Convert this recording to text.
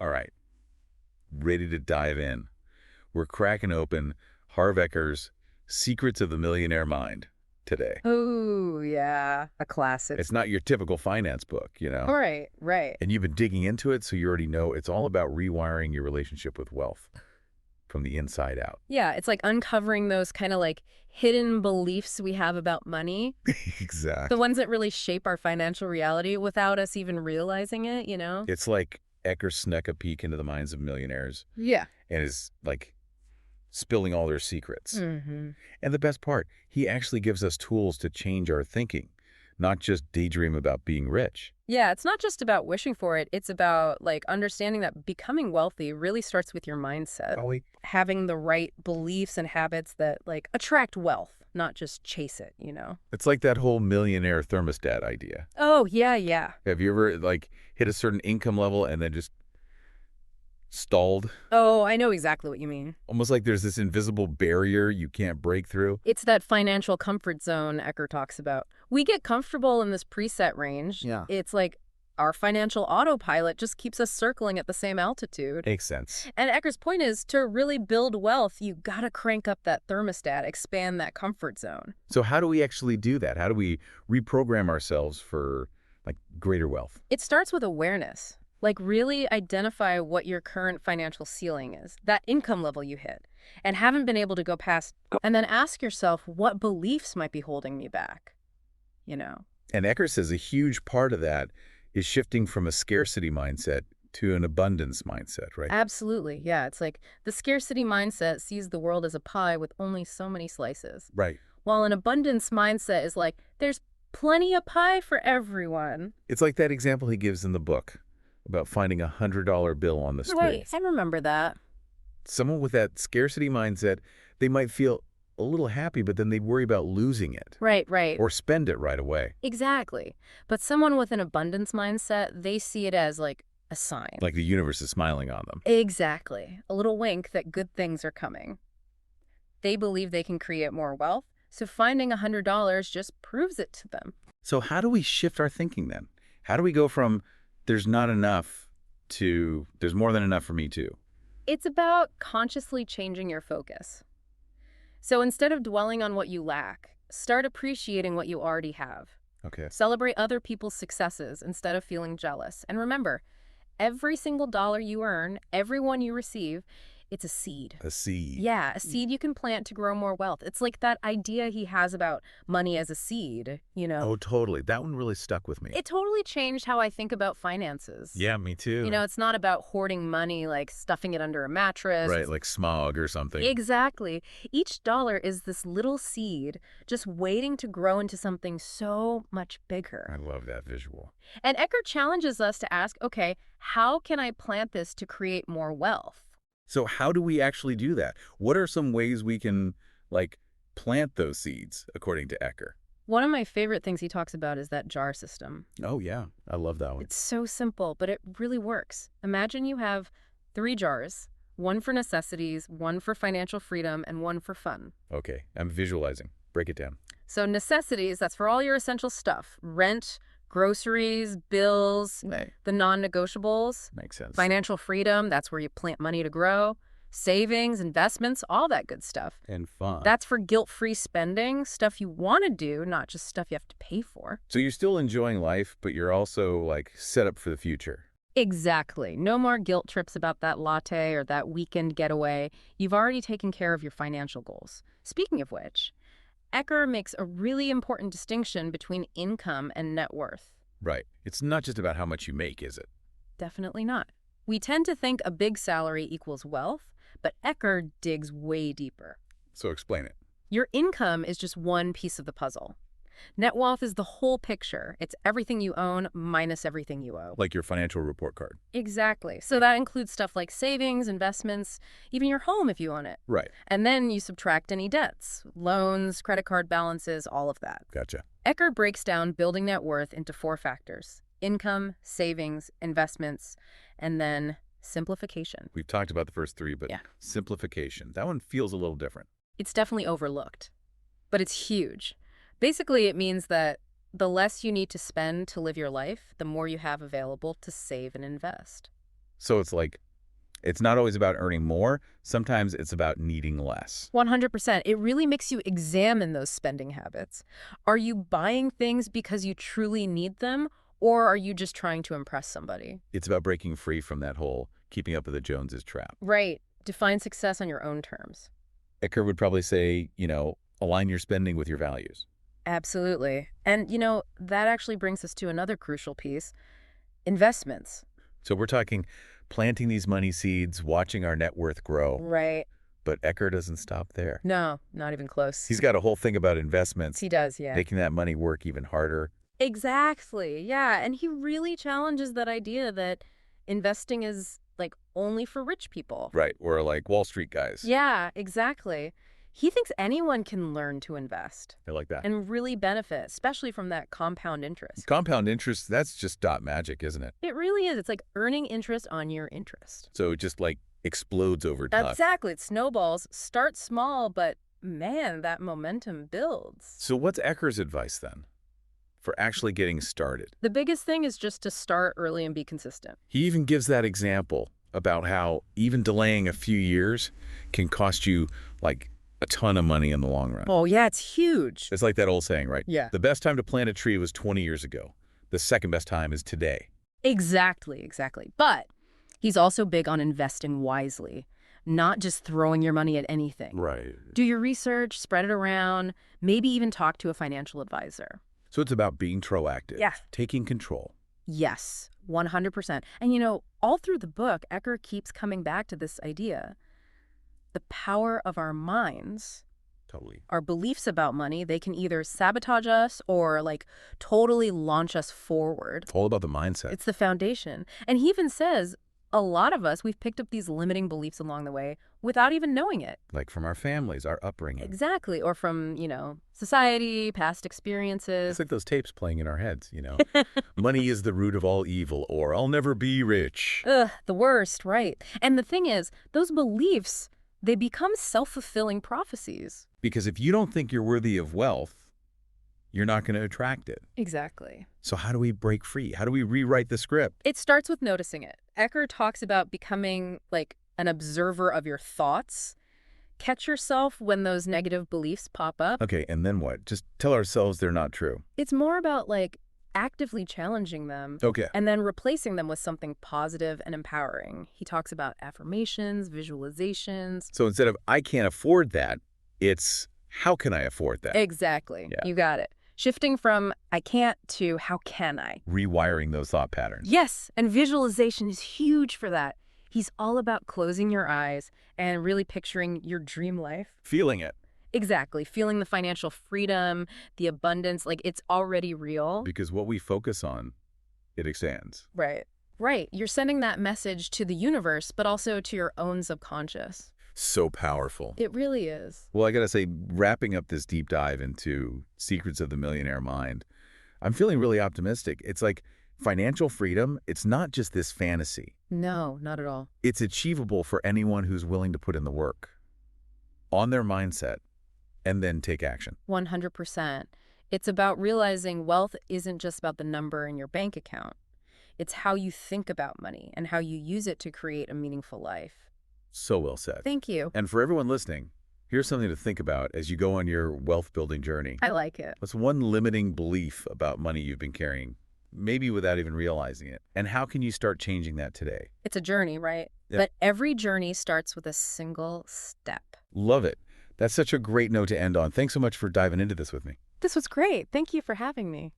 All right, ready to dive in. We're cracking open Harv Eker's Secrets of the Millionaire Mind today. Oh, yeah, a classic. It's not your typical finance book, you know? Right, right. And you've been digging into it, so you already know it's all about rewiring your relationship with wealth from the inside out. Yeah, it's like uncovering those kind of like hidden beliefs we have about money, the Exactly. ones that really shape our financial reality without us even realizing it, you know? It's like Eker snuck a peek into the minds of millionaires Yeah. and is like spilling all their secrets. Mm-hmm. And the best part, he actually gives us tools to change our thinking, not just daydream about being rich. Yeah, it's not just about wishing for it. It's about like understanding that becoming wealthy really starts with your mindset. Ollie? Having the right beliefs and habits that like attract wealth, not just chase it, you know? It's like that whole millionaire thermostat idea. Oh, yeah, yeah. Have you ever like hit a certain income level and then just stalled? Oh, I know exactly what you mean. Almost like there's this invisible barrier you can't break through. It's that financial comfort zone Ecker talks about. We get comfortable in this preset range. Yeah. It's like our financial autopilot just keeps us circling at the same altitude. Makes sense. And Ecker's point is to really build wealth, you gotta crank up that thermostat, expand that comfort zone. So how do we actually do that? How do we reprogram ourselves for like greater wealth? It starts with awareness. Like really identify what your current financial ceiling is, that income level you hit, and haven't been able to go past. And then ask yourself, what beliefs might be holding me back? You know? And Eker says a huge part of that is shifting from a scarcity mindset to an abundance mindset, right? Absolutely. Yeah. It's like the scarcity mindset sees the world as a pie with only so many slices, Right. while an abundance mindset is like, there's plenty of pie for everyone. It's like that example he gives in the book about finding a $100 bill on the street. Right. I remember that. Someone with that scarcity mindset, they might feel a little happy, but then they'd worry about losing it Right, right. or spend it right away. Exactly. But someone with an abundance mindset, they see it as like a sign. Like the universe is smiling on them. Exactly. A little wink that good things are coming. They believe they can create more wealth, so finding $100 just proves it to them. So how do we shift our thinking then? How do we go from there's not enough to there's more than enough for me too? It's about consciously changing your focus. So instead of dwelling on what you lack, start appreciating what you already have. Okay. Celebrate other people's successes instead of feeling jealous. And remember, every single dollar you earn, every one you receive, it's a seed. A seed. Yeah, a seed you can plant to grow more wealth. It's like that idea he has about money as a seed, you know? Oh, totally. That one really stuck with me. It totally changed how I think about finances. Yeah, me too. You know, it's not about hoarding money, like stuffing it under a mattress. Right, like smog or something. Exactly. Each dollar is this little seed just waiting to grow into something so much bigger. I love that visual. And Ecker challenges us to ask, okay, how can I plant this to create more wealth? So how do we actually do that? What are some ways we can, like, plant those seeds, according to Eker? One of my favorite things he talks about is that jar system. Oh, yeah. I love that one. It's so simple, but it really works. Imagine you have 3 jars, one for necessities, one for financial freedom, and one for fun. Okay, I'm visualizing. Break it down. So necessities, that's for all your essential stuff. Rent, groceries, bills, the non-negotiables. Makes sense. Financial freedom, that's where you plant money to grow. Savings, investments, all that good stuff. And fun. That's for guilt-free spending, stuff you want to do, not just stuff you have to pay for. So you're still enjoying life, but you're also, like, set up for the future. Exactly. No more guilt trips about that latte or that weekend getaway. You've already taken care of your financial goals. Speaking of which, Eker makes a really important distinction between income and net worth. Right. It's not just about how much you make, is it? Definitely not. We tend to think a big salary equals wealth, but Eker digs way deeper. So explain it. Your income is just one piece of the puzzle. Net wealth is the whole picture. It's everything you own minus everything you owe. Like your financial report card. Exactly. So that includes stuff like savings, investments, even your home if you own it. Right. And then you subtract any debts, loans, credit card balances, all of that. Gotcha. Eker breaks down building net worth into 4 factors: income, savings, investments, and then simplification. We've talked about the first 3, but Yeah. simplification. That one feels a little different. It's definitely overlooked, but it's huge. Basically, it means that the less you need to spend to live your life, the more you have available to save and invest. So it's like, it's not always about earning more. Sometimes it's about needing less. 100%. It really makes you examine those spending habits. Are you buying things because you truly need them, or are you just trying to impress somebody? It's about breaking free from that whole keeping up with the Joneses trap. Right. Define success on your own terms. Ecker would probably say, align your spending with your values. Absolutely. And, that actually brings us to another crucial piece, investments. So we're talking planting these money seeds, watching our net worth grow. Right. But Ecker doesn't stop there. No, not even close. He's got a whole thing about investments. He does, yeah. Making that money work even harder. Exactly. Yeah. And he really challenges that idea that investing is only for rich people. Right. Or like Wall Street guys. Yeah, exactly. He thinks anyone can learn to invest. I like that. And really benefit, especially from that compound interest. Compound interest, that's just dot magic, isn't it? It really is. It's like earning interest on your interest. So it just explodes over time. Exactly. It snowballs. Start small, but man, that momentum builds. So what's Ecker's advice then for actually getting started? The biggest thing is just to start early and be consistent. He even gives that example about how even delaying a few years can cost you a ton of money in the long run. Oh, yeah, it's huge. It's like that old saying, right? Yeah. The best time to plant a tree was 20 years ago. The second best time is today. Exactly. But he's also big on investing wisely, not just throwing your money at anything. Right. Do your research, spread it around, maybe even talk to a financial advisor. So it's about being proactive. Yeah. Taking control. Yes, 100%. And all through the book, Ecker keeps coming back to this idea. The power of our minds, Totally. our beliefs about money, they can either sabotage us or totally launch us forward. It's all about the mindset. It's the foundation. And he even says a lot of us, we've picked up these limiting beliefs along the way without even knowing it. Like from our families, our upbringing. Exactly. Or from, society, past experiences. It's like those tapes playing in our heads, Money is the root of all evil, or I'll never be rich. Ugh, the worst, right. And the thing is, those beliefs, they become self-fulfilling prophecies. Because if you don't think you're worthy of wealth, you're not going to attract it. Exactly. So how do we break free? How do we rewrite the script? It starts with noticing it. Ecker talks about becoming an observer of your thoughts. Catch yourself when those negative beliefs pop up. Okay, and then what? Just tell ourselves they're not true. It's more about actively challenging them. Okay. And then replacing them with something positive and empowering. He talks about affirmations, visualizations. So instead of I can't afford that, it's how can I afford that? Exactly. Yeah. You got it. Shifting from I can't to how can I? Rewiring those thought patterns. Yes, and visualization is huge for that. He's all about closing your eyes and really picturing your dream life. Feeling it. Exactly. Feeling the financial freedom, the abundance, it's already real. Because what we focus on, it expands. Right. Right. You're sending that message to the universe, but also to your own subconscious. So powerful. It really is. Well, I got to say, wrapping up this deep dive into Secrets of the Millionaire Mind, I'm feeling really optimistic. It's like financial freedom, it's not just this fantasy. No, not at all. It's achievable for anyone who's willing to put in the work on their mindset and then take action. 100%. It's about realizing wealth isn't just about the number in your bank account. It's how you think about money and how you use it to create a meaningful life. So well said. Thank you. And for everyone listening, here's something to think about as you go on your wealth building journey. I like it. What's one limiting belief about money you've been carrying, maybe without even realizing it? And how can you start changing that today? It's a journey, right? Yeah. But every journey starts with a single step. Love it. That's such a great note to end on. Thanks so much for diving into this with me. This was great. Thank you for having me.